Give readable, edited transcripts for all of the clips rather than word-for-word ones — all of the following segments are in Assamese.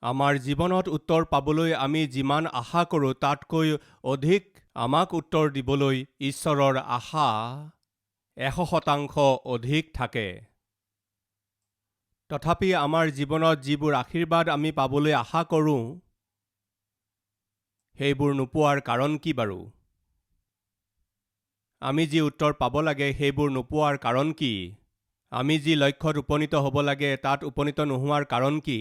আমাৰ জীৱনত উত্তৰ পাবলৈ আমি যিমান আশা কৰোঁ তাতকৈ অধিক আমাক উত্তৰ দিবলৈ ঈশ্বৰৰ আশা 100% অধিক থাকে। তথাপি আমাৰ জীৱনত যিবোৰ আশীৰ্বাদ আমি পাবলৈ আশা কৰোঁ সেইবোৰ নোপোৱাৰ কাৰণ কি বাৰু? আমি যি উত্তৰ পাব লাগে সেইবোৰ নোপোৱাৰ কাৰণ কি? আমি যি লক্ষ্যত উপনীত হ'ব লাগে তাত উপনীত নোহোৱাৰ কাৰণ কি?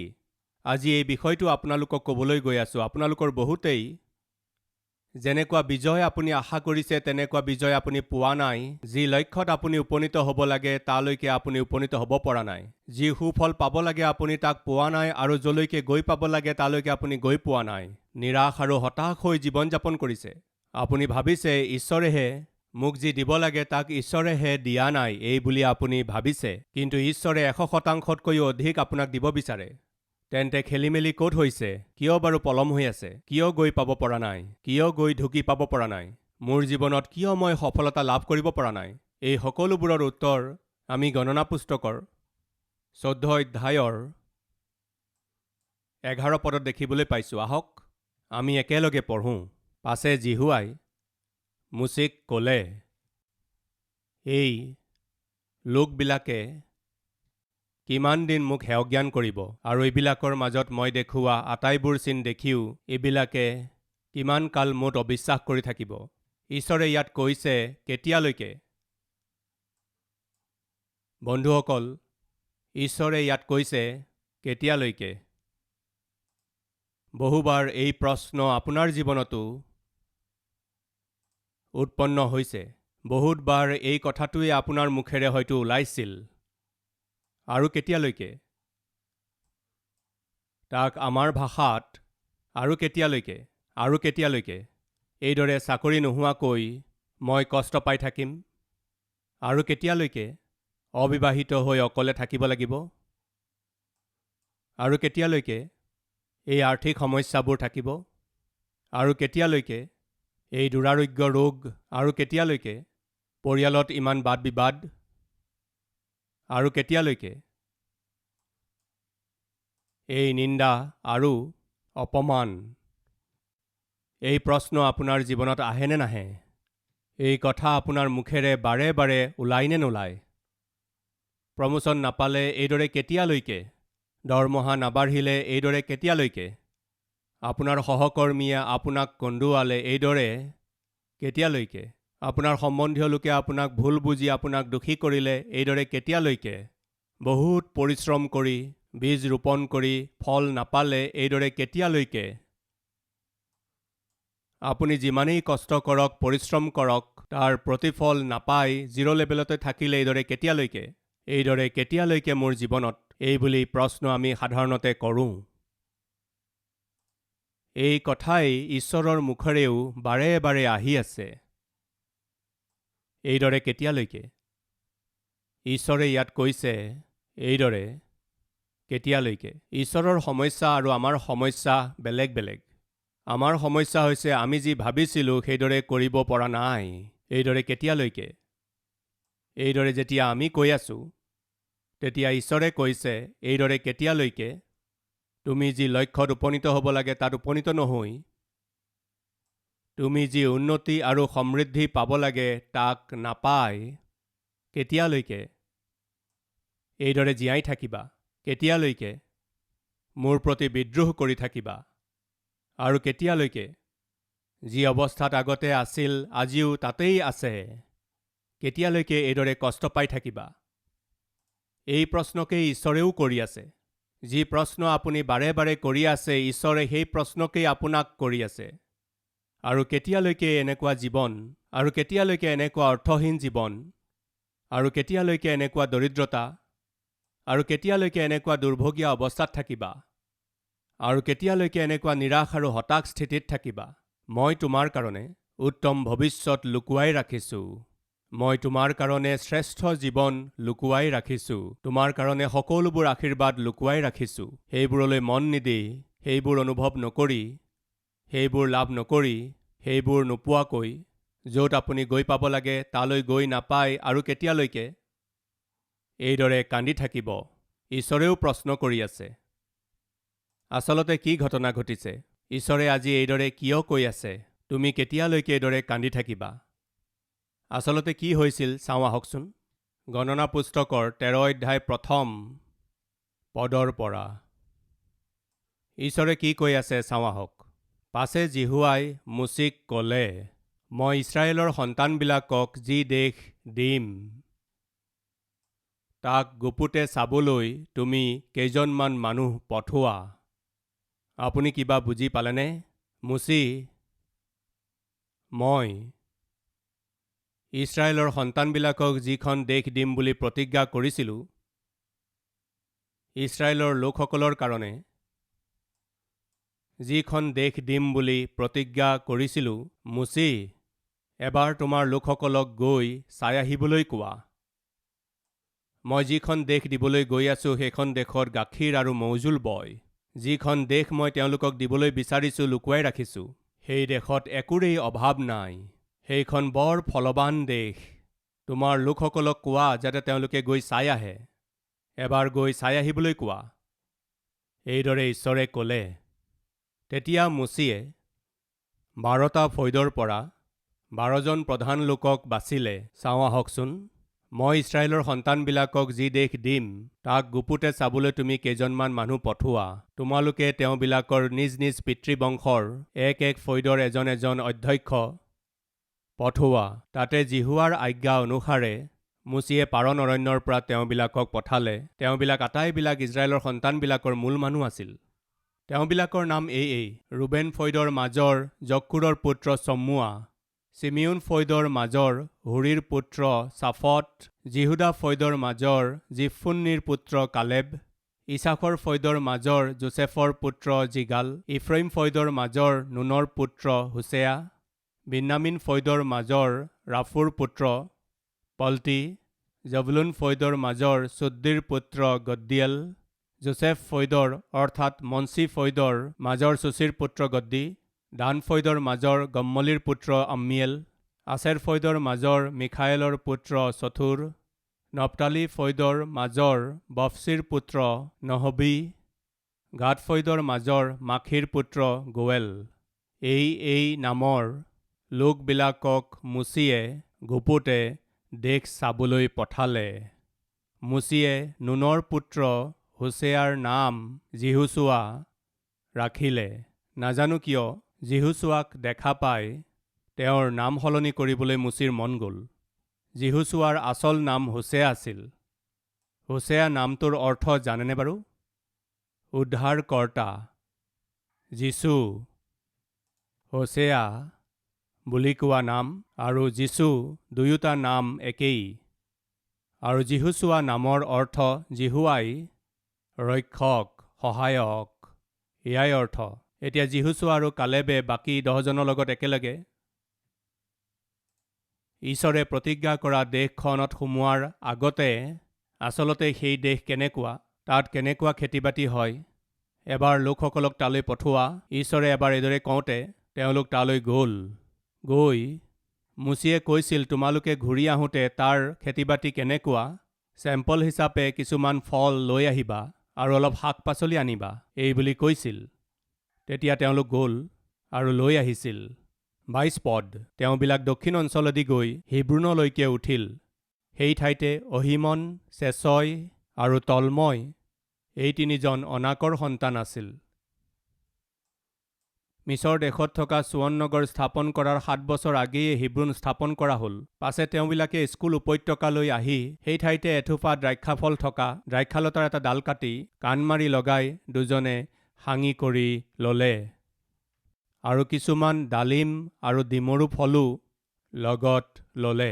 আজি এই বিষয়টো আপোনালোকক ক'বলৈ গৈ আছোঁ। আপোনালোকৰ বহুতেই যেনেকুৱা বিজয় আপুনি আশা কৰিছে তেনেকুৱা বিজয় আপুনি পোৱা নাই। যি লক্ষ্যত আপুনি উপনীত হ'ব লাগে তালৈকে আপুনি উপনীত হ'ব পৰা নাই। যি সুফল পাব লাগে আপুনি তাক পোৱা নাই আৰু যলৈকে গৈ পাব লাগে তালৈকে আপুনি গৈ পোৱা নাই। নিৰাশ আৰু হতাশ হৈ জীৱন যাপন কৰিছে। আপুনি ভাবিছে ঈশ্বৰেহে মোক যি দিব লাগে তাক ঈশ্বৰেহে দিয়া নাই এই বুলি আপুনি ভাবিছে, কিন্তু ঈশ্বৰে 100%তকৈও অধিক আপোনাক দিব বিচাৰে। তেন্তে খেলিমেলি ক'ত হৈছে? কিয় বাৰু পলম হৈ আছে? কিয় গৈ পাব পৰা নাই? কিয় গৈ ঢুকি পাব পৰা নাই? মোৰ জীৱনত কিয় মই সফলতা লাভ কৰিব পৰা নাই? এই সকলোবোৰৰ উত্তৰ আমি গণনা পুস্তকৰ 14 অধ্যায়ৰ 11 পদত দেখিবলৈ পাইছোঁ। আহক আমি একেলগে পঢ়োঁ। পাছে জিহুৱাই মোচেক ক'লে, এই লোকবিলাকে কিমান দিন মোক হেয়জ্ঞান কৰিব আৰু এইবিলাকৰ মাজত মই দেখুওৱা আটাইবোৰ চিন দেখিও এইবিলাকে কিমান কাল মোত অবিশ্বাস কৰি থাকিব? ঈশ্বৰে ইয়াত কৈছে কেতিয়ালৈকে? বন্ধুসকল, ঈশ্বৰে ইয়াত কৈছে কেতিয়ালৈকে? বহুবাৰ এই প্ৰশ্ন আপোনাৰ জীৱনতো উৎপন্ন হৈছে। বহুতবাৰ এই কথাটোৱে আপোনাৰ মুখেৰে হয়তো ওলাইছিল। আৰু কেতিয়ালৈকে? তাক আমাৰ ভাষাত আৰু কেতিয়ালৈকে? আৰু কেতিয়ালৈকে? এইদৰে চাকৰি নোহোৱাকৈ মই কষ্ট পাই থাকিম? আৰু কেতিয়ালৈকে? অবিবাহিত হৈ অকলে থাকিব লাগিব? আৰু কেতিয়ালৈকে এই আৰ্থিক সমস্যাবোৰ থাকিব? আৰু কেতিয়ালৈকে এই দুৰাৰোগ্য ৰোগ? আৰু কেতিয়ালৈকে পৰিয়ালত ইমান বাদ বিবাদ? আৰু কেতিয়ালৈকে এই নিন্দা আৰু অপমান? এই প্ৰশ্ন আপোনাৰ জীৱনত আহেনে নাহে? এই কথা আপোনাৰ মুখেৰে বাৰে বাৰে ওলাই নে নোলায়? প্ৰমোচন নাপালে এইদৰে কেতিয়ালৈকে? দৰমহা নাবাঢ়িলে এইদৰে কেতিয়ালৈকে? আপোনাৰ সহকৰ্মীয়ে আপোনাক কন্দুৱালে এইদৰে কেতিয়ালৈকে? আপোনাৰ সম্বন্ধীয় লোকে আপোনাক ভুল বুজি আপোনাক দোষী কৰিলে এইদৰে কেতিয়ালৈকে? বহুত পৰিশ্ৰম কৰি বীজ ৰোপণ কৰি ফল নাপালে এইদৰে কেতিয়ালৈকে? আপুনি যিমানেই কষ্ট কৰক, পৰিশ্ৰম কৰক, তাৰ প্ৰতিফল নাপাই জিৰ' লেভেলতে থাকিলে এইদৰে কেতিয়ালৈকে? এইদৰে কেতিয়ালৈকে মোৰ জীৱনত? এই বুলি প্ৰশ্ন আমি সাধাৰণতে কৰোঁ। এই কথাই ঈশ্বৰৰ মুখেৰেও বাৰে বাৰে আহি আছে। এইদৰে কেতিয়ালৈকে? ঈশ্বৰে ইয়াত কৈছে এইদৰে কেতিয়ালৈকে? ঈশ্বৰৰ সমস্যা আৰু আমাৰ সমস্যা বেলেগ বেলেগ। আমাৰ সমস্যা হৈছে আমি যি ভাবিছিলোঁ সেইদৰে কৰিব পৰা নাই। এইদৰে কেতিয়ালৈকে? এইদৰে যেতিয়া আমি কৈ আছোঁ তেতিয়া ঈশ্বৰে কৈছে এইদৰে কেতিয়ালৈকে? তুমি যি লক্ষ্যত উপনীত হ'ব লাগে তাত উপনীত নহৈ, তুমি যি উন্নতি আৰু সমৃদ্ধি পাব লাগে তাক নাপাই কেতিয়ালৈকে এইদৰে জীয়াই থাকিবা? কেতিয়ালৈকে মোৰ প্ৰতি বিদ্ৰোহ কৰি থাকিবা? আৰু কেতিয়ালৈকে যি অৱস্থাত আগতে আছিল আজিও তাতেই আছে কেতিয়ালৈকে এইদৰে কষ্ট পাই থাকিবা? এই প্ৰশ্নকেই ঈশ্বৰেও কৰি আছে। যি প্ৰশ্ন আপুনি বাৰে বাৰে কৰি আছে ঈশ্বৰে সেই প্ৰশ্নকেই আপোনাক কৰি আছে। আৰু কেতিয়ালৈকে এনেকুৱা জীৱন? আৰু কেতিয়ালৈকে এনেকুৱা অৰ্থহীন জীৱন? আৰু কেতিয়ালৈকে এনেকুৱা দৰিদ্ৰতা? আৰু কেতিয়ালৈকে এনেকুৱা দুৰ্ভগীয়া অৱস্থাত থাকিবা? আৰু কেতিয়ালৈকে এনেকুৱা নিৰাশ আৰু হতাশ স্থিতিত থাকিবা? মই তোমাৰ কাৰণে উত্তম ভৱিষ্যত লুকুৱাই ৰাখিছোঁ। মই তোমাৰ কাৰণে শ্ৰেষ্ঠ জীৱন লুকুৱাই ৰাখিছোঁ। তোমাৰ কাৰণে সকলোবোৰ আশীৰ্বাদ লুকুৱাই ৰাখিছোঁ। সেইবোৰলৈ মন নিদি, সেইবোৰ অনুভৱ নকৰি, সেইবোৰ লাভ নকৰি, সেইবোৰ নোপোৱাকৈ য'ত আপুনি গৈ পাব লাগে তালৈ গৈ নাপায় আৰু কেতিয়ালৈকে এইদৰে কান্দি থাকিব? ঈশ্বৰেও প্ৰশ্ন কৰি আছে। আচলতে কি ঘটনা ঘটিছে? ঈশ্বৰে আজি এইদৰে কিয় কৈ আছে, তুমি কেতিয়ালৈকে এইদৰে কান্দি থাকিবা? আচলতে কি হৈছিল চাওঁ আহকচোন। গণনা পুস্তকৰ 13 অধ্যায় প্ৰথম পদৰ পৰা ঈশ্বৰে কি কৈ আছে চাওঁ আহক। পাছে জিহুৱাই মুচিক ক'লে, মই ইছৰাইলৰ সন্তানবিলাকক যি দেশ দিম, তাক গুপুতে চাবলৈ তুমি কেইজনমান মানুহ পঠোৱা। আপুনি কিবা বুজি পালেনে? মুচি, মই ইছৰাইলৰ সন্তানবিলাকক যিখন দেশ দিম বুলি প্ৰতিজ্ঞা কৰিছিলোঁ, ইছৰাইলৰ লোকসকলৰ কাৰণে যিখন দেশ দিম বুলি প্ৰতিজ্ঞা কৰিছিলোঁ, মুচি, এবাৰ তোমাৰ লোকসকলক গৈ চাই আহিবলৈ কোৱা। মই যিখন দেশ দিবলৈ গৈ আছোঁ সেইখন দেশত গাখীৰ আৰু মৌজোল বয়। যিখন দেশ মই তেওঁলোকক দিবলৈ বিচাৰিছোঁ লুকুৱাই ৰাখিছোঁ, সেই দেশত একোৰেই অভাৱ নাই। সেইখন বৰ ফলৱান দেশ। তোমাৰ লোকসকলক কোৱা যাতে তেওঁলোকে গৈ চাই আহে। এবাৰ গৈ চাই আহিবলৈ কোৱা। এইদৰে ঈশ্বৰে ক'লে। তেতিয়া মুচিয়ে 12টা ফৈদৰ পৰা 12জন প্ৰধান লোকক বাচিলে। চাওঁ আহকচোন। মই ইছৰাইলৰ সন্তানবিলাকক যি দেশ দিম, তাক গুপুতে চাবলৈ তুমি কেইজনমান মানুহ পঠোৱা। তোমালোকে তেওঁবিলাকৰ নিজ নিজ পিতৃবংশৰ এক ফৈদৰ এজন এজন অধ্যক্ষ পঠোৱা। তাতে জিহুৱাৰ আজ্ঞা অনুসাৰে মুচিয়ে পাৰন অৰণ্যৰ পৰা তেওঁবিলাকক পঠালে। তেওঁবিলাক আটাইবিলাক ইছৰাইলৰ সন্তানবিলাকৰ মূল মানুহ আছিল। তেওঁবিলাকৰ নাম এই: ৰুবেন ফৈদৰ মাজৰ জক্কুৰৰ পুত্ৰ চম্মুৱা, চিমিউন ফৈদৰ মাজৰ হুৰিৰ পুত্ৰ চাফট, জিহুদা ফৈদৰ মাজৰ জিফুন্নিৰ পুত্ৰ কালেব, ইছাখৰ ফৈদৰ মাজৰ যোচেফৰ পুত্ৰ জিগাল, ইফ্ৰাইম ফৈদৰ মাজৰ নুনৰ পুত্ৰ হুছেয়া, বিন্যামিন ফৈদৰ মাজৰ ৰাফুৰ পুত্ৰ পলটি, জবুলুন ফৈদৰ মাজৰ চুদ্দিৰ পুত্ৰ গদ্দিয়েল, যোচেফ ফৈদৰ অৰ্থাৎ মনচি ফৈদৰ মাজৰ চুচিৰ পুত্ৰ গদ্দি, দান ফৈদৰ মাজৰ গম্মলিৰ পুত্ৰ আম্মিয়েল, আছেৰ ফৈদৰ মাজৰ মিখায়েলৰ পুত্ৰ চথুৰ, নপতালি ফৈদৰ মাজৰ বফচিৰ পুত্ৰ নহবী, গাদ ফৈদৰ মাজৰ মাখিৰ পুত্ৰ গোৱেল। এই নামৰ লোকবিলাকক মুচিয়ে গুপুতে দেশ চাবলৈ পঠালে। মুচিয়ে নুনৰ পুত্ৰ হুছেয়াৰ নাম জিহুচুৱা ৰাখিলে। নাজানো কিয় জিহুচুৱাক দেখা পাই তেওঁৰ নাম সলনি কৰিবলৈ মুচিৰ মন গ'ল। জিহুচুৱাৰ আচল নাম হুছেয়া আছিল। হুছেয়া নামটোৰ অৰ্থ জানেনে বাৰু? উদ্ধাৰকৰ্তা। যীচু, হোছেয়া বুলি কোৱা নাম আৰু যীচু দুয়োটা নাম একেই। আৰু জিহুচুৱা নামৰ অৰ্থ জিহুৱাই, ৰক্ষক, সহায়ক, এয়াই অৰ্থ। এতিয়া জিহুচুৱা আৰু কালেবে বাকী 10জনৰ লগত একেলগে ঈশ্বৰে প্ৰতিজ্ঞা কৰা দেশখনত সোমোৱাৰ আগতে আচলতে সেই দেশ কেনেকুৱা, তাত কেনেকুৱা খেতি বাতি হয়, এবাৰ লোকসকলক তালৈ পঠোৱা। ঈশ্বৰে এবাৰ এইদৰে কওঁতে তেওঁলোক তালৈ গ'ল। গৈ মুচিয়ে কৈছিল, তোমালোকে ঘূৰি আহোঁতে তাৰ খেতি বাতি কেনেকুৱা, চেম্পল হিচাপে কিছুমান ফল লৈ আহিবা আৰু অলপ শাক পাচলি আনিবা, এই বুলি কৈছিল। তেতিয়া তেওঁলোক গ'ল আৰু লৈ আহিছিল। 22 পদ। তেওঁবিলাক দক্ষিণ অঞ্চলেদি গৈ হিব্ৰোনলৈকে উঠিল। সেই ঠাইতে অহিমন, চেচয় আৰু তলময় এই 3জন অনাকৰ সন্তান আছিল। মিছৰ দেশত থকা চুৱন নগৰ স্থাপন কৰাৰ 7 বছৰ আগেয়ে হিব্ৰোন স্থাপন কৰা হ'ল। পাছে তেওঁবিলাকে স্কুল উপত্যকালৈ আহি সেই ঠাইতে এথোপা দ্ৰাক্ষাফল থকা দ্ৰাক্ষালতাৰ এটা ডাল কাটি কাণ মাৰি লগাই দুজনে হাঙি কৰি ল'লে। আৰু কিছুমান ডালিম আৰু ডিমৰু ফলো লগত ল'লে।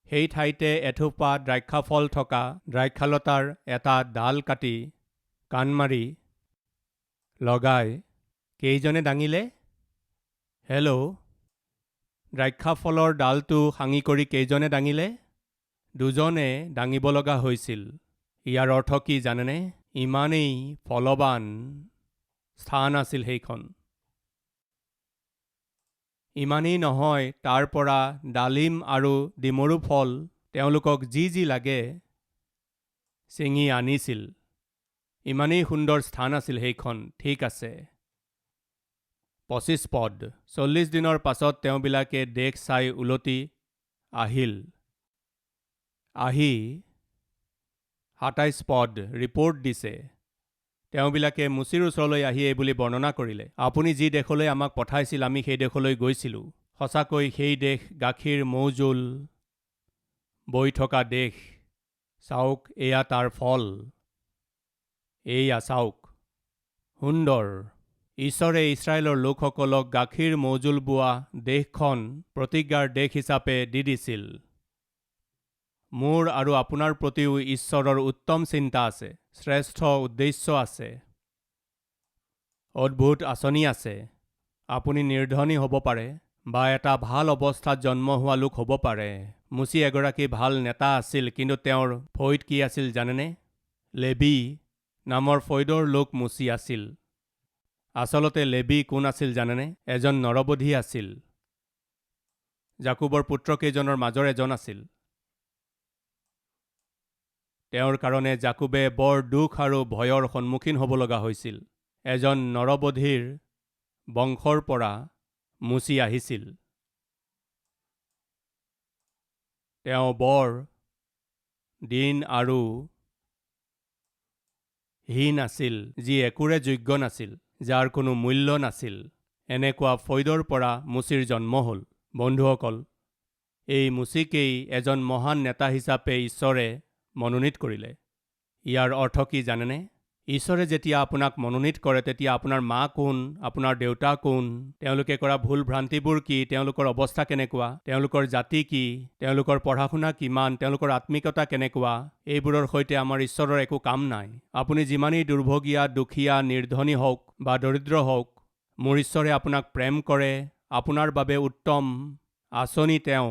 সেই ঠাইতে এথোপা দ্ৰাক্ষাফল থকা দ্ৰাক্ষালতাৰ এটা ডাল কাটি কাণ মাৰি লগাই কেইজনে দাঙিলে? দ্ৰাক্ষাফলৰ ডালটো হাঙি কৰি কেইজনে দাঙিলে? 2জনে দাঙিব লগা হৈছিল। ইয়াৰ অৰ্থ কি জানেনে? ইমানেই ফলৱান স্থান আছিল সেইখন। ইমানেই নহয়, তাৰ পৰা ডালিম আৰু ডিমৰু ফল তেওঁলোকক যি লাগে ছিঙি আনিছিল। ইমানেই সুন্দৰ স্থান আছিল সেইখন। ঠিক আছে। 25 পদ। 40 দিনৰ পাছত তেওঁবিলাকে দেশ চাই উলটি আহিল। আহি 27 পদ ৰিপৰ্ট দিছে। তেওঁবিলাকে মুচিৰ ওচৰলৈ আহি এই বুলি বৰ্ণনা কৰিলে, আপুনি যি দেশলৈ আমাক পঠাইছিল আমি সেই দেশলৈ গৈছিলোঁ। সঁচাকৈ সেই দেশ গাখীৰ মৌজোল বৈ থকা দেশ। চাওক, এয়া তাৰ ফল। এইয়া চাওক, সুন্দৰ। ঈশ্বৰে ইছৰাইলৰ লোকসকলক গাখীৰ মৌজোল বোৱা দেশখন প্ৰতিজ্ঞাৰ দেশ হিচাপে দি দিছিল। মোৰ আৰু আপোনাৰ প্ৰতিও ঈশ্বৰৰ উত্তম চিন্তা আছে, শ্ৰেষ্ঠ উদ্দেশ্য আছে, অদ্ভুত আঁচনি আছে। আপুনি নিৰ্ধনী হ'ব পাৰে বা এটা ভাল অৱস্থাত জন্ম হোৱা লোক হ'ব পাৰে। মুচি এগৰাকী ভাল নেতা আছিল, কিন্তু তেওঁৰ ফৈদ কি আছিল জানেনে? লেবি নামৰ ফৈদৰ লোক মুচি আছিল। আচলতে লেবি কোন আছিল জানেনে? এজন নৰবধী আছিল। জাকুবৰ পুত্ৰকেইজনৰ মাজৰ এজন আছিল। তেওঁৰ কাৰণে জাকুবে বৰ দুখ আৰু ভয়ৰ সন্মুখীন হ'ব লগা হৈছিল। এজন নৰবধীৰ বংশৰ পৰা মুচি আহিছিল। তেওঁ বৰ দীন আৰু হীন আছিল, যি একোৰে যোগ্য নাছিল, যাৰ কোনো মূল্য নাছিল। এনেকুৱা ফৈদৰ পৰা মুচিৰ জন্ম হ'ল। বন্ধুসকল, এই মুচিকেই এজন মহান নেতা হিচাপে ঈশ্বৰে মনোনীত কৰিলে। ইয়াৰ অৰ্থ কি জানেনে? ঈশ্বৰে যেতিয়া আপোনাক মনোনীত কৰে তেতিয়া আপোনাৰ মা কোন, আপোনাৰ দেউতা কোন, তেওঁলোকে কৰা ভুল ভ্ৰান্তিবোৰ কি, তেওঁলোকৰ অৱস্থা কেনেকুৱা, তেওঁলোকৰ জাতি কি, তেওঁলোকৰ পঢ়া শুনা কিমান, তেওঁলোকৰ আত্মিকতা কেনেকুৱা, এইবোৰৰ সৈতে আমাৰ ঈশ্বৰৰ একো কাম নাই। আপুনি যিমানেই দুৰ্ভগীয়া, দুখীয়া, নিৰ্ধনী হওক বা দৰিদ্ৰ হওক, মোৰ ঈশ্বৰে আপোনাক প্ৰেম কৰে। আপোনাৰ বাবে উত্তম আঁচনি তেওঁ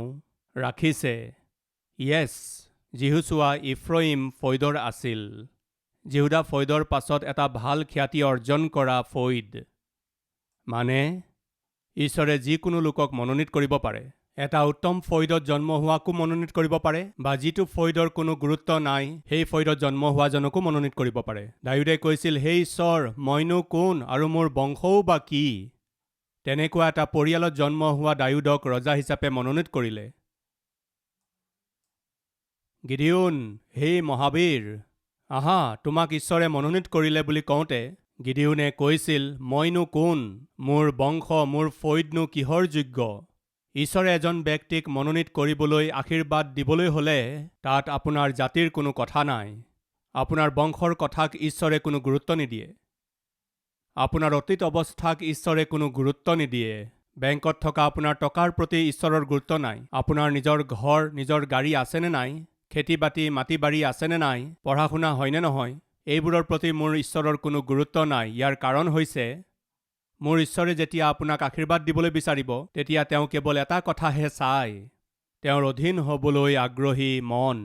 ৰাখিছে। য়েছ, যিহুচোৱা ইফ্ৰইম ফৈদৰ আছিল। জিহুদা ফৈদৰ পাছত এটা ভাল খ্যাতি অৰ্জন কৰা ফৈদ। মানে ঈশ্বৰে যিকোনো লোকক মনোনীত কৰিব পাৰে। এটা উত্তম ফৈদত জন্ম হোৱাকো মনোনীত কৰিব পাৰে, বা যিটো ফৈদৰ কোনো গুৰুত্ব নাই সেই ফৈদত জন্ম হোৱাজনকো মনোনীত কৰিব পাৰে। দাউদে কৈছিল, হে ঈশ্বৰ, মইনো কোন আৰু মোৰ বংশও বা কি? তেনেকুৱা এটা পৰিয়ালত জন্ম হোৱা দাউদক ৰজা হিচাপে মনোনীত কৰিলে। গিদিয়ন, হে মহাবীৰ, আহা, তোমাক ঈশ্বৰে মনোনীত কৰিলে বুলি কওঁতে গিদিয়নে কৈছিল, মইনো কোন, মোৰ বংশ, মোৰ ফৈদনো কিহৰ যোগ্য? ঈশ্বৰে এজন ব্যক্তিক মনোনীত কৰিবলৈ, আশীৰ্বাদ দিবলৈ হ'লে তাত আপোনাৰ জাতিৰ কোনো কথা নাই। আপোনাৰ বংশৰ কথাক ঈশ্বৰে কোনো গুৰুত্ব নিদিয়ে। আপোনাৰ অতীত অৱস্থাক ঈশ্বৰে কোনো গুৰুত্ব নিদিয়ে। বেংকত থকা আপোনাৰ টকাৰ প্ৰতি ঈশ্বৰৰ গুৰুত্ব নাই। আপোনাৰ নিজৰ ঘৰ, নিজৰ গাড়ী আছেনে নাই, খেতি বাতি, মাটি বাৰী আছেনে নাই, পঢ়া শুনা হয়নে নহয়, এইবোৰৰ প্ৰতি মোৰ ঈশ্বৰৰ কোনো গুৰুত্ব নাই। ইয়াৰ কাৰণ হৈছে, মোৰ ঈশ্বৰে যেতিয়া আপোনাক আশীৰ্বাদ দিবলৈ বিচাৰিব তেতিয়া তেওঁ কেৱল এটা কথাহে চায়, তেওঁৰ অধীন হ'বলৈ আগ্ৰহী মন।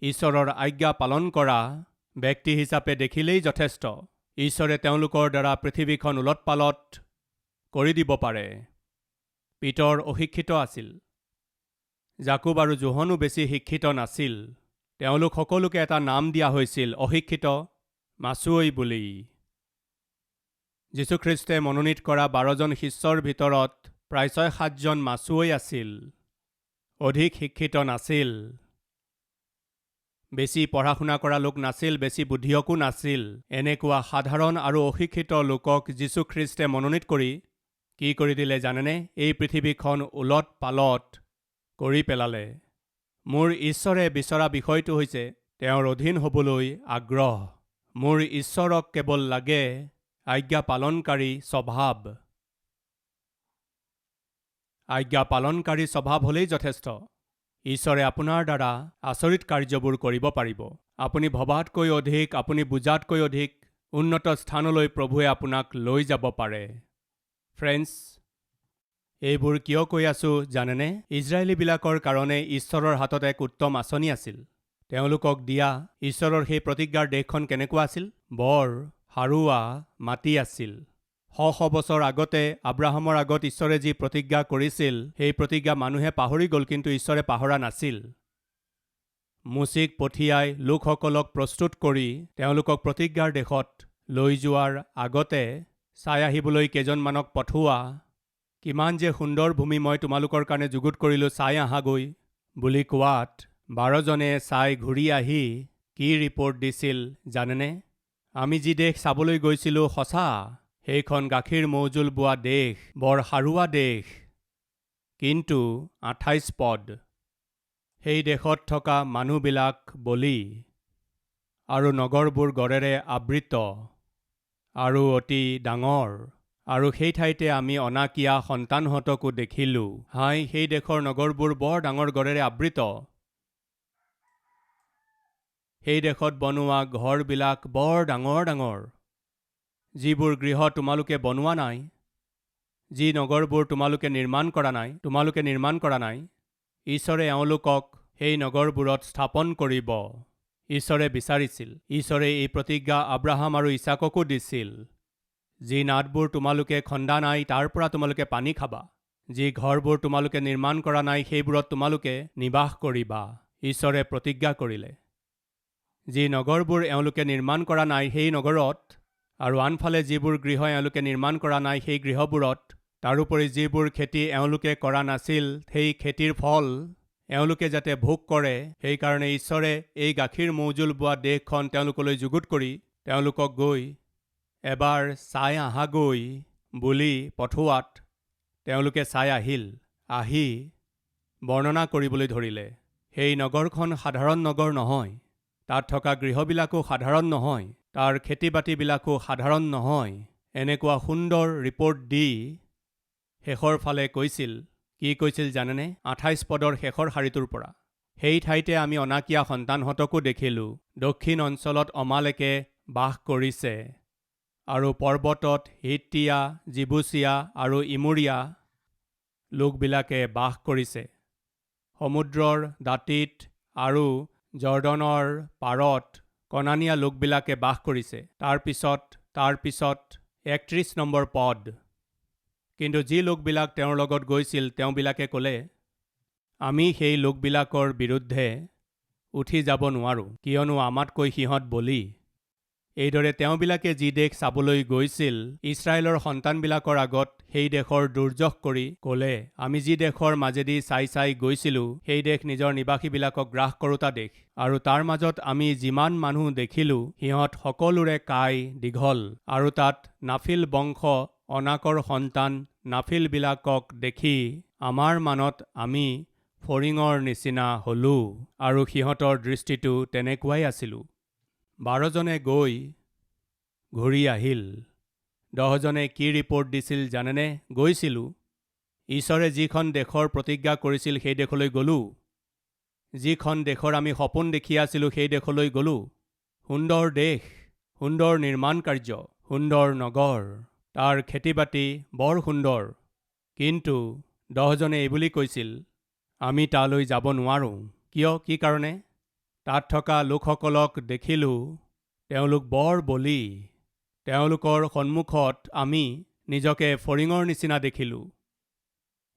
ঈশ্বৰৰ আজ্ঞা পালন কৰা ব্যক্তি হিচাপে দেখিলেই যথেষ্ট। ঈশ্বৰে তেওঁলোকৰ দ্বাৰা পৃথিৱীখন ওলট পালট কৰি দিব পাৰে। পিতৰ অশিক্ষিত আছিল। জাকুব আৰু জোহনো বেছি শিক্ষিত নাছিল। তেওঁলোক সকলোকে এটা নাম দিয়া হৈছিল, অশিক্ষিত মাছুৱৈ বুলি। যীশুখ্ৰীষ্টে মনোনীত কৰা 12জন শিষ্যৰ ভিতৰত প্ৰায় 6-7জন মাছুৱৈ আছিল। অধিক শিক্ষিত নাছিল, বেছি পঢ়া শুনা কৰা লোক নাছিল, বেছি বুদ্ধিয়কো নাছিল। এনেকুৱা সাধাৰণ আৰু অশিক্ষিত লোকক যীশুখ্ৰীষ্টে মনোনীত কৰি কি কৰি দিলে জানেনে? এই পৃথিৱীখন ওলট পালট কৰি পেলালে। মোৰ ঈশ্বৰে বিচৰা বিষয়টো হৈছে তেওঁৰ অধীন হ'বলৈ আগ্ৰহ। মোৰ ঈশ্বৰক কেৱল লাগে আজ্ঞা পালনকাৰী স্বভাৱ। আজ্ঞা পালনকাৰী স্বভাৱ হ'লেই যথেষ্ট। ঈশ্বৰে আপোনাৰ দ্বাৰা আচৰিত কাৰ্যবোৰ কৰিব পাৰিব। আপুনি ভবাতকৈ অধিক, আপুনি বুজাতকৈ অধিক উন্নত স্থানলৈ প্ৰভুৱে আপোনাক লৈ যাব পাৰে। ফ্ৰেণ্ডছ, এইবোৰ কিয় কৈ আছো জানেনে? ইজৰাইলীবিলাকৰ কাৰণে ঈশ্বৰৰ হাতত এক উত্তম আঁচনি আছিল। তেওঁলোকক দিয়া ঈশ্বৰৰ সেই প্ৰতিজ্ঞাৰ দেশখন কেনেকুৱা আছিল? বৰ সাৰুৱা মাটি আছিল। শ বছৰ আগতে আব্ৰাহামৰ আগত ঈশ্বৰে যি প্ৰতিজ্ঞা কৰিছিল, সেই প্ৰতিজ্ঞা মানুহে পাহৰি গ'ল, কিন্তু ঈশ্বৰে পাহৰা নাছিল। মুচিক পঠিয়াই লোকসকলক প্ৰস্তুত কৰি তেওঁলোকক প্ৰতিজ্ঞাৰ দেশত লৈ যোৱাৰ আগতে চাই আহিবলৈ কেইজনমানক পঠোৱা। কিমান যে সুন্দৰ ভূমি মই তোমালোকৰ কাৰণে যুগুত কৰিলোঁ, চাই আহাগৈ বুলি কোৱাত 12জনে চাই ঘূৰি আহি কি ৰিপৰ্ট দিছিল জানেনে? আমি যি দেশ চাবলৈ গৈছিলোঁ সঁচা, সেইখন গাখীৰ মৌজোল বোৱা দেশ, বৰ সাৰুৱা দেশ। কিন্তু 28 পদ, সেই দেশত থকা মানুহবিলাক বলি আৰু নগৰবোৰ গড়েৰে আবৃত আৰু অতি ডাঙৰ। আৰু সেই ঠাইতে আমি অনাকিয়া সন্তানহঁতকো দেখিলোঁ। হাই, সেই দেশৰ নগৰবোৰ বৰ ডাঙৰ গড়েৰে আবৃত। সেই দেশত বনোৱা ঘৰবিলাক বৰ ডাঙৰ ডাঙৰ। যিবোৰ গৃহ তোমালোকে বনোৱা নাই, যি নগৰবোৰ তোমালোকে নিৰ্মাণ কৰা নাই, ঈশ্বৰে এওঁলোকক সেই নগৰবোৰত স্থাপন কৰিব। ঈশ্বৰে বিচাৰিছিল, ঈশ্বৰে এই প্ৰতিজ্ঞা আব্ৰাহাম আৰু ইছাককো দিছিল। যি নাদবোৰ তোমালোকে খন্দা নাই তাৰ পৰা তোমালোকে পানী খাবা। যি ঘৰবোৰ তোমালোকে নিৰ্মাণ কৰা নাই সেইবোৰত তোমালোকে নিবাস কৰিবা। ঈশ্বৰে প্ৰতিজ্ঞা কৰিলে। যি নগৰবোৰ এওঁলোকে নিৰ্মাণ কৰা নাই সেই নগৰত, আৰু আনফালে যিবোৰ গৃহ এওঁলোকে নিৰ্মাণ কৰা নাই সেই গৃহবোৰত, তাৰোপৰি যিবোৰ খেতি এওঁলোকে কৰা নাছিল সেই খেতিৰ ফল এওঁলোকে যাতে ভোগ কৰে, সেইকাৰণে ঈশ্বৰে এই গাখীৰ মৌজোল বোৱা দেশখন তেওঁলোকলৈ যুগুত কৰি তেওঁলোকক গৈ এবাৰ চাই আহাগৈ বুলি পঠোৱাত তেওঁলোকে চাই আহিল। আহি বৰ্ণনা কৰিবলৈ ধৰিলে, সেই নগৰখন সাধাৰণ নগৰ নহয়, তাত থকা গৃহবিলাকো সাধাৰণ নহয়, তাৰ খেতি বাতিবিলাকো সাধাৰণ নহয়। এনেকুৱা সুন্দৰ ৰিপৰ্ট দি শেষৰ ফালে কৈছিল, কি কৈছিল জানেনে? 28 পদৰ শেষৰ শাৰীটোৰ পৰা, সেই ঠাইতে আমি অনাকিয়া সন্তানহঁতকো দেখিলোঁ। দক্ষিণ অঞ্চলত অমালেকে বাস কৰিছে, আৰু পৰ্বতত হিত্তিয়া, জিবুচীয়া আৰু ইমুৰীয়া লোকবিলাকে বাস কৰিছে। সমুদ্ৰৰ দাঁতিত আৰু জৰ্দনৰ পাৰত কনানীয়া লোকবিলাকে বাস কৰিছে। তাৰ পিছত 31 নম্বৰ পদ। কিন্তু যি লোকবিলাক তেওঁৰ লগত গৈছিল তেওঁবিলাকে ক'লে, আমি সেই লোকবিলাকৰ বিৰুদ্ধে উঠি যাব নোৱাৰোঁ, কিয়নো আমাতকৈ সিহঁত বলি। এইদৰে তেওঁবিলাকে যি দেশ চাবলৈ গৈছিল ইছৰাইলৰ সন্তানবিলাকৰ আগত সেই দেশৰ দুৰ্যশ কৰি ক'লে, আমি যি দেশৰ মাজেদি চাই গৈছিলোঁ সেই দেশ নিজৰ নিবাসীবিলাকক গ্ৰাস কৰোতা দেশ। আৰু তাৰ মাজত আমি যিমান মানুহ দেখিলোঁ সিহঁত সকলোৰে কাই দীঘল, আৰু তাত নাফিল বংশ অনাকৰ সন্তান নাফিলবিলাকক দেখি আমাৰ মানত আমি ফৰিঙৰ নিচিনা হলোঁ, আৰু সিহঁতৰ দৃষ্টিটো তেনেকুৱাই আছিলোঁ। 12জনে গৈ ঘূৰি আহিল। 10জনে কি ৰিপৰ্ট দিছিল জানেনে? গৈছিলোঁ, ঈশ্বৰে যিখন দেশৰ প্ৰতিজ্ঞা কৰিছিল সেই দেশলৈ গ'লোঁ। যিখন দেশৰ আমি সপোন দেখি আছিলোঁ সেই দেশলৈ গ'লোঁ। সুন্দৰ দেশ, সুন্দৰ নিৰ্মাণ কাৰ্য, সুন্দৰ নগৰ, তাৰ খেতি বাতি বৰ সুন্দৰ। কিন্তু 10জনে এইবুলি কৈছিল, আমি তালৈ যাব নোৱাৰোঁ। কিয়? কি কাৰণে? তাত থকা লোকসকলক দেখিলোঁ, তেওঁলোক বৰ বলি। তেওঁলোকৰ সন্মুখত আমি নিজকে ফৰিঙৰ নিচিনা দেখিলোঁ।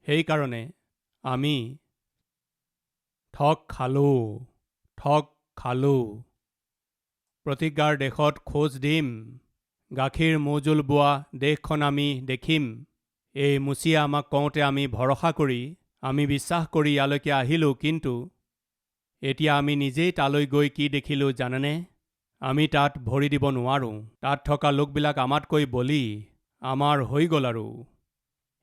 সেইকাৰণে আমি ঠগ খালোঁ। প্ৰতিজ্ঞাৰ দেশত খোজ দিম, গাখীৰ মৌজোল বোৱা দেশখন আমি দেখিম। এই মুচিয়ে আমাক কওঁতে আমি ভৰসা কৰি, আমি বিশ্বাস কৰি ইয়ালৈকে আহিলোঁ। কিন্তু এতিয়া আমি নিজেই তালৈ গৈ কি দেখিলোঁ জানেনে? আমি তাত ভৰি দিব নোৱাৰোঁ। তাত থকা লোকবিলাক আমাতকৈ বলি, আমাৰ হৈ গ'ল আৰু।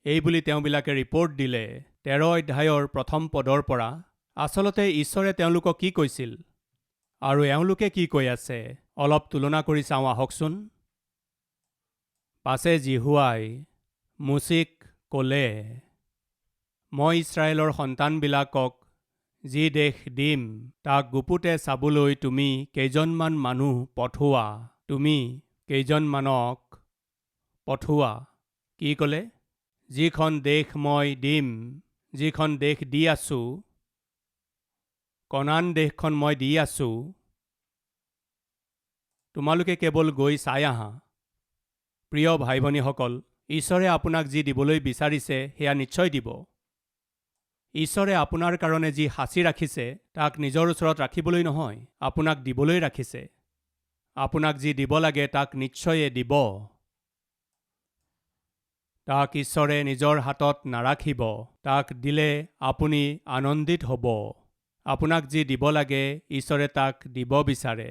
এইবুলি তেওঁবিলাকে ৰিপৰ্ট দিলে। 13 অধ্যায়ৰ 1ম পদৰ পৰা। আচলতে ঈশ্বৰে তেওঁলোকক কি কৈছিল আৰু এওঁলোকে কি কৈ আছে অলপ তুলনা কৰি চাওঁ আহকচোন। পাছে জিহুৱাই মুচিক ক'লে, মই ইছৰাইলৰ সন্তানবিলাকক যি দেশ দিম তাক গুপুতে চাবলৈ তুমি কেইজনমান মানুহ পঠোৱা। তুমি কেইজনমানক পঠোৱা। কি ক'লে? যিখন দেশ মই দিম, যিখন দেশ দি আছোঁ, কনান দেশখন মই দি আছোঁ, তোমালোকে কেৱল গৈ চাই আহা। প্ৰিয় ভাই ভনীসকল, ঈশ্বৰে আপোনাক যি দিবলৈ বিচাৰিছে সেয়া নিশ্চয় দিব। ঈশ্বৰে আপোনাৰ কাৰণে যি সাঁচি ৰাখিছে তাক নিজৰ ওচৰত ৰাখিবলৈ নহয়, আপোনাক দিবলৈ ৰাখিছে। আপোনাক যি দিব লাগে তাক নিশ্চয়ে দিব। তাক ঈশ্বৰে নিজৰ হাতত নাৰাখিব। তাক দিলে আপুনি আনন্দিত হ'ব। আপোনাক যি দিব লাগে ঈশ্বৰে তাক দিব বিচাৰে।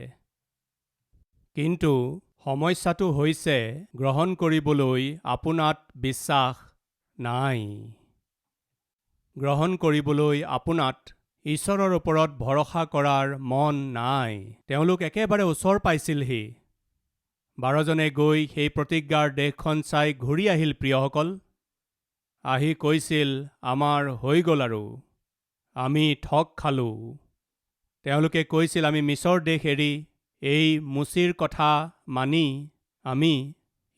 কিন্তু সমস্যাটো হৈছে গ্ৰহণ কৰিবলৈ আপোনাত বিশ্বাস নাই। গ্ৰহণ কৰিবলৈ আপোনাত ঈশ্বৰৰ ওপৰত ভৰসা কৰাৰ মন নাই। তেওঁলোক একেবাৰে ওচৰ পাইছিলহি। 12জনে গৈ সেই প্ৰতিজ্ঞাৰ দেশখন চাই ঘূৰি আহিল। প্ৰিয়সকল, আহি কৈছিল, আমাৰ হৈ গ'ল আৰু আমি ঠগ খালোঁ। তেওঁলোকে কৈছিল, আমি মিছৰ দেশ এৰি এই মুচিৰ কথা মানি আমি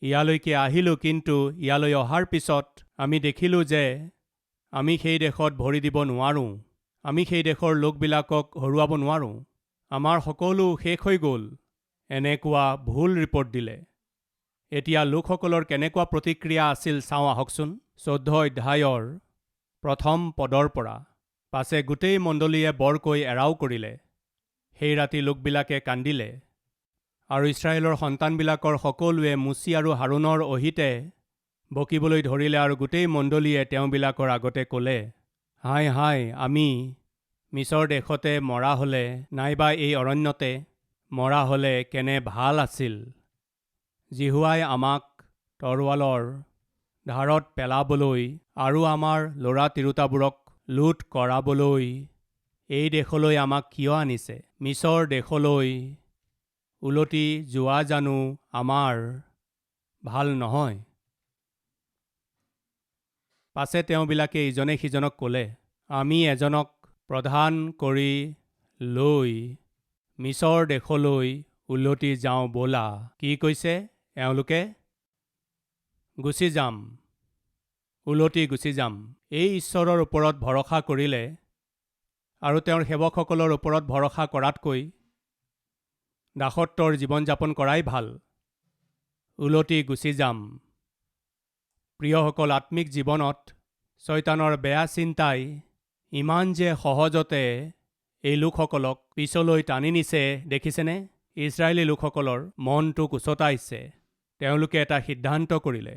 ইয়ালৈকে আহিলোঁ, কিন্তু ইয়ালৈ অহাৰ পিছত আমি দেখিলোঁ যে আমি সেই দেশত ভৰি দিব নোৱাৰোঁ। আমি সেই দেশৰ লোকবিলাকক হৰুৱাব নোৱাৰোঁ। আমাৰ সকলো শেষ হৈ গ'ল। এনেকুৱা ভুল ৰিপৰ্ট দিলে। এতিয়া লোকসকলৰ কেনেকুৱা প্ৰতিক্ৰিয়া আছিল চাওঁ আহকচোন। 14 অধ্যায়ৰ 1ম পদৰ পৰা। পাছে গোটেই মণ্ডলীয়ে বৰকৈ এৰাও কৰিলে। সেই ৰাতি লোকবিলাকে কান্দিলে। আৰু ইছৰাইলৰ সন্তানবিলাকৰ সকলোৱে মুচি আৰু হাৰুনৰ অহিতে বকিবলৈ ধৰিলে। আৰু গোটেই মণ্ডলীয়ে তেওঁবিলাকৰ আগতে ক'লে, হাই হাই, আমি মিছৰ দেশতে মৰা হ'লে, নাইবা এই অৰণ্যতে মৰা হ'লে কেনে ভাল আছিল। জিহুৱাই আমাক তৰোৱালৰ ধাৰত পেলাবলৈ আৰু আমাৰ ল'ৰা তিৰোতাবোৰক লুট কৰাবলৈ এই দেশলৈ আমাক কিয় আনিছে? মিছৰ দেশলৈ উলটি যোৱা জানো আমাৰ ভাল নহয়? পাছে তেওঁবিলাকে ইজনে সিজনক ক'লে, আমি এজনক প্ৰধান কৰি লৈ মিছৰ দেশলৈ উলটি যাওঁ ব'লা। কি কৈছে এওঁলোকে? গুচি যাম, উলটি গুচি যাম। এই ঈশ্বৰৰ ওপৰত ভৰসা কৰিলে আৰু তেওঁৰ সেৱকসকলৰ ওপৰত ভৰসা কৰাতকৈ দাসত্বৰ জীৱন যাপন কৰাই ভাল। উলটি গুচি যাম। প্ৰিয়সকল, আত্মিক জীৱনত শয়তানৰ বেয়া চিন্তাই ইমান যে সহজতে এই লোকসকলক পিছলৈ টানি নিছে দেখিছেনে? ইছৰাইলী লোকসকলৰ মনটোক উচতাইছে। তেওঁলোকে এটা সিদ্ধান্ত কৰিলে।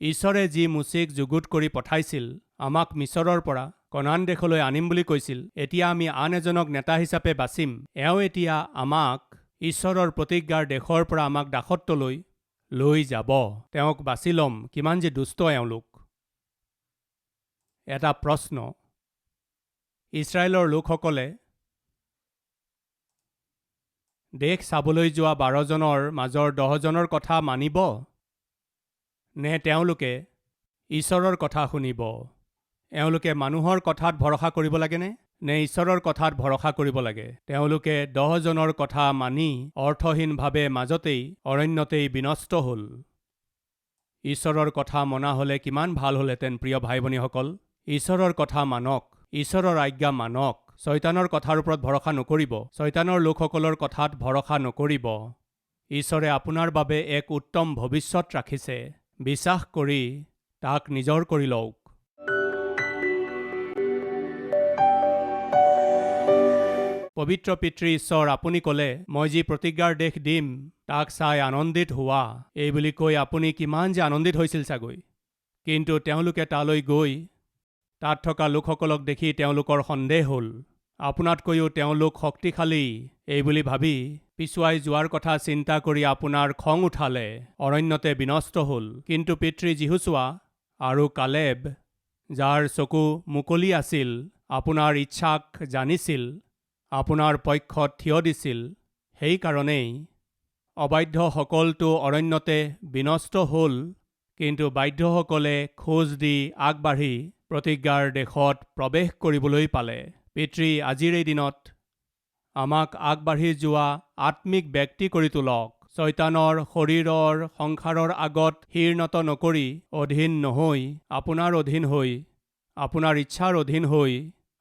ঈশ্বৰে যি মুচিক যুগুত কৰি পঠাইছিল, আমাক মিছৰৰ পৰা কনান দেশলৈ আনিম বুলি কৈছিল, এতিয়া আমি আন এজনক নেতা হিচাপে বাচিম। এওঁ এতিয়া আমাক ঈশ্বৰৰ প্ৰতিজ্ঞাৰ দেশৰ পৰা আমাক দাসত্বলৈ লৈ যাব। তেওঁক বাছি ল'ম। কিমান যে দুষ্ট এওঁলোক। এটা প্ৰশ্ন, ইছৰাইলৰ লোকসকলে দেশ চাবলৈ যোৱা 12জনৰ মাজৰ 10জনৰ কথা মানিব নে তেওঁলোকে ঈশ্বৰৰ কথা শুনিব? এওঁলোকে মানুহৰ কথাত ভৰসা কৰিব লাগেনে নে ঈশ্বৰৰ কথাত ভৰসা কৰিব লাগে? তেওঁলোকে 10জনৰ কথা মানি অৰ্থহীনভাৱে মাজতেই অৰণ্যতেই বিনষ্ট হ'ল। ঈশ্বৰৰ কথা মনা হ'লে কিমান ভাল হ'লহেঁতেন। প্ৰিয় ভাই ভনীসকল, ঈশ্বৰৰ কথা মানক, ঈশ্বৰৰ আজ্ঞা মানক। শয়তানৰ কথাৰ ওপৰত ভৰসা নকৰিব। শয়তানৰ লোকসকলৰ কথাত ভৰসা নকৰিব। ঈশ্বৰে আপোনাৰ বাবে এক উত্তম ভৱিষ্যত ৰাখিছে। বিশ্বাস কৰি তাক নিজৰ কৰি লওক। পবিত্ৰ পিতৃ ঈশ্বৰ, আপুনি ক'লে, মই যি প্ৰতিজ্ঞাৰ দেশ দিম তাক চাই আনন্দিত হোৱা। এই বুলি কৈ আপুনি কিমান যে আনন্দিত হৈছিল চাগৈ। কিন্তু তেওঁলোকে তালৈ গৈ তাত থকা লোকসকলক দেখি তেওঁলোকৰ সন্দেহ হ'ল। আপোনাতকৈও তেওঁলোক শক্তিশালী এই বুলি ভাবি পিছুৱাই যোৱাৰ কথা চিন্তা কৰি আপোনাৰ খং উঠালে। অৰণ্যতে বিনষ্ট হ'ল। কিন্তু পিতৃ যিহুছোৱা আৰু কালেব, যাৰ চকু মুকলি আছিল, আপোনাৰ ইচ্ছাক জানিছিল, আপোনাৰ পক্ষত থিয় দিছিল, সেইকাৰণেই অবাধ্যসকলটো অৰণ্যতে বিনষ্ট হ'ল। কিন্তু বাধ্যসকলে খোজ দি আগবাঢ়ি প্ৰতিজ্ঞাৰ দেশত প্ৰৱেশ কৰিবলৈ পালে। পিতৃ, আজিৰ এই দিনত আমাক আগবাঢ়ি যোৱা আত্মিক ব্যক্তি কৰি তোলক। শয়তানৰ শৰীৰৰ সংসাৰৰ আগত শিৰনত নকৰি, অধীন নহৈ, আপোনাৰ অধীন হৈ, আপোনাৰ ইচ্ছাৰ অধীন হৈ,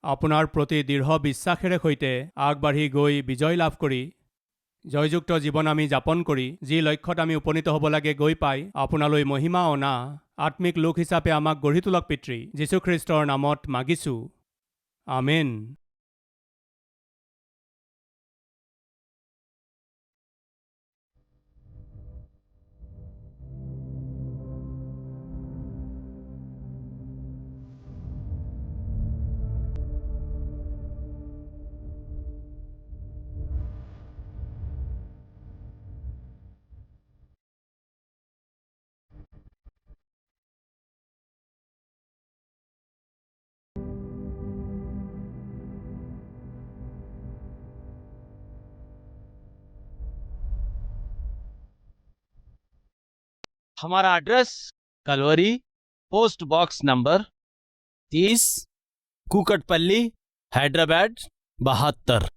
আপোনাৰ প্ৰতি দৃঢ় বিশ্বাসেৰে সৈতে আগবাঢ়ি গৈ বিজয় লাভ কৰি জয়যুক্ত জীৱন আমি যাপন কৰি যি লক্ষ্যত আমি উপনীত হ'ব লাগে গৈ পাই আপোনালৈ মহিমা অনা আত্মিক লোক হিচাপে আমাক গঢ়ি তোলক পিতৃ, যীশুখ্ৰীষ্টৰ নামত মাগিছোঁ, আমেন। हमारा address Calvary, post box number 30, Kukatpally, Hyderabad 72।